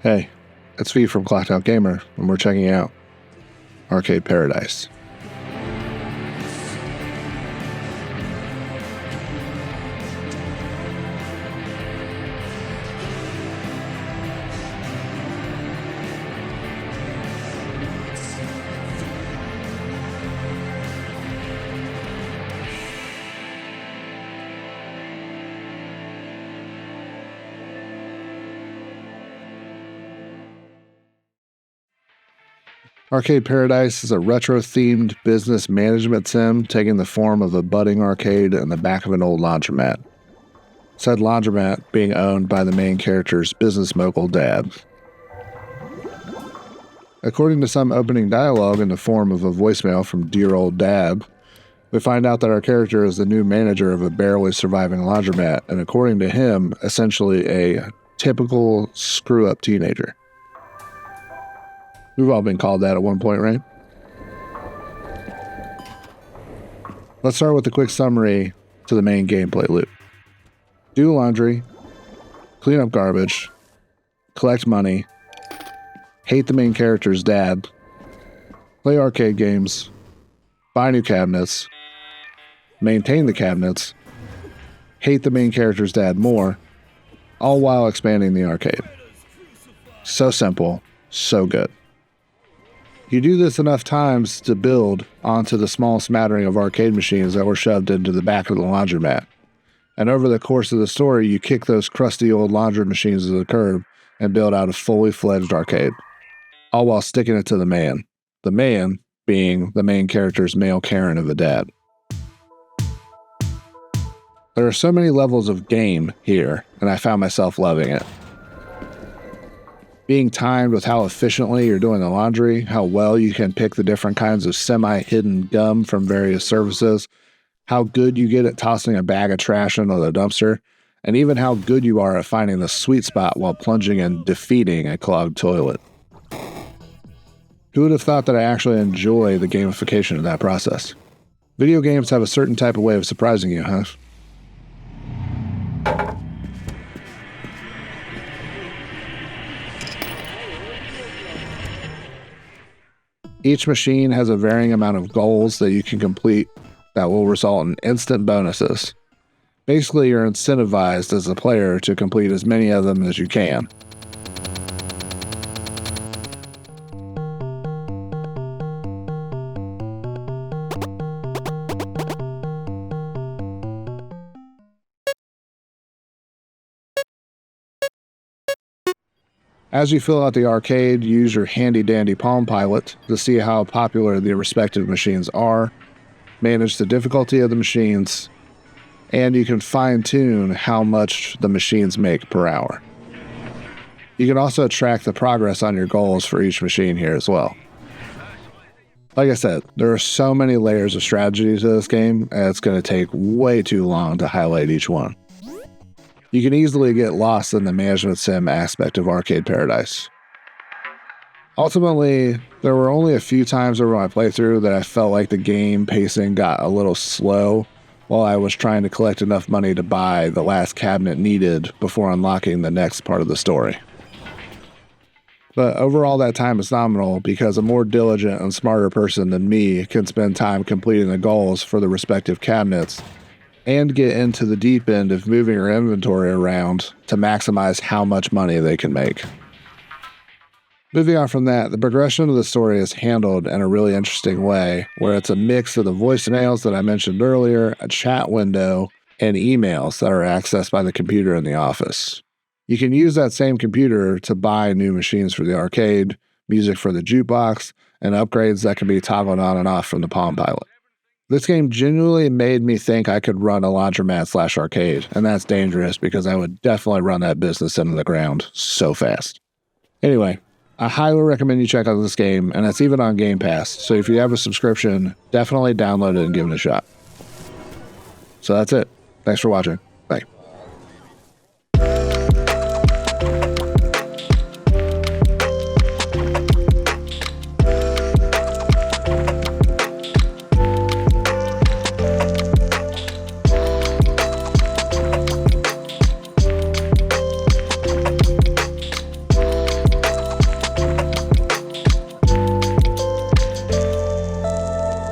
Hey, it's V from Clocked Out Gamer, and we're checking out Arcade Paradise. Arcade Paradise is a retro-themed business management sim taking the form of a budding arcade in the back of an old laundromat. Said laundromat being owned by the main character's business mogul dad. According to some opening dialogue in the form of a voicemail from dear old dad, we find out that our character is the new manager of a barely surviving laundromat, and according to him, essentially a typical screw-up teenager. We've all been called that at one point, right? Let's start with a quick summary to the main gameplay loop. Do laundry, clean up garbage, collect money, hate the main character's dad, play arcade games, buy new cabinets, maintain the cabinets, hate the main character's dad more, all while expanding the arcade. So simple, so good. You do this enough times to build onto the small smattering of arcade machines that were shoved into the back of the laundromat. And over the course of the story, you kick those crusty old laundry machines to the curb and build out a fully fledged arcade. All while sticking it to the man. The man being the main character's male Karen of a dad. There are so many levels of game here, and I found myself loving it. Being timed with how efficiently you're doing the laundry, how well you can pick the different kinds of semi-hidden gum from various services, how good you get at tossing a bag of trash into the dumpster, and even how good you are at finding the sweet spot while plunging and defeating a clogged toilet. Who would have thought that I actually enjoy the gamification of that process? Video games have a certain type of way of surprising you, huh? Each machine has a varying amount of goals that you can complete that will result in instant bonuses. Basically, you're incentivized as a player to complete as many of them as you can. As you fill out the arcade, use your handy-dandy Palm Pilot to see how popular the respective machines are, manage the difficulty of the machines, and you can fine-tune how much the machines make per hour. You can also track the progress on your goals for each machine here as well. Like I said, there are so many layers of strategy to this game, and it's going to take way too long to highlight each one. You can easily get lost in the management sim aspect of Arcade Paradise. Ultimately, there were only a few times over my playthrough that I felt like the game pacing got a little slow while I was trying to collect enough money to buy the last cabinet needed before unlocking the next part of the story. But overall, that time is nominal because a more diligent and smarter person than me can spend time completing the goals for the respective cabinets and get into the deep end of moving her inventory around to maximize how much money they can make. Moving on from that, the progression of the story is handled in a really interesting way, where it's a mix of the voicemails that I mentioned earlier, a chat window, and emails that are accessed by the computer in the office. You can use that same computer to buy new machines for the arcade, music for the jukebox, and upgrades that can be toggled on and off from the Palm Pilot. This game genuinely made me think I could run a laundromat/arcade, and that's dangerous because I would definitely run that business into the ground so fast. Anyway, I highly recommend you check out this game, and it's even on Game Pass, so if you have a subscription, definitely download it and give it a shot. So that's it. Thanks for watching.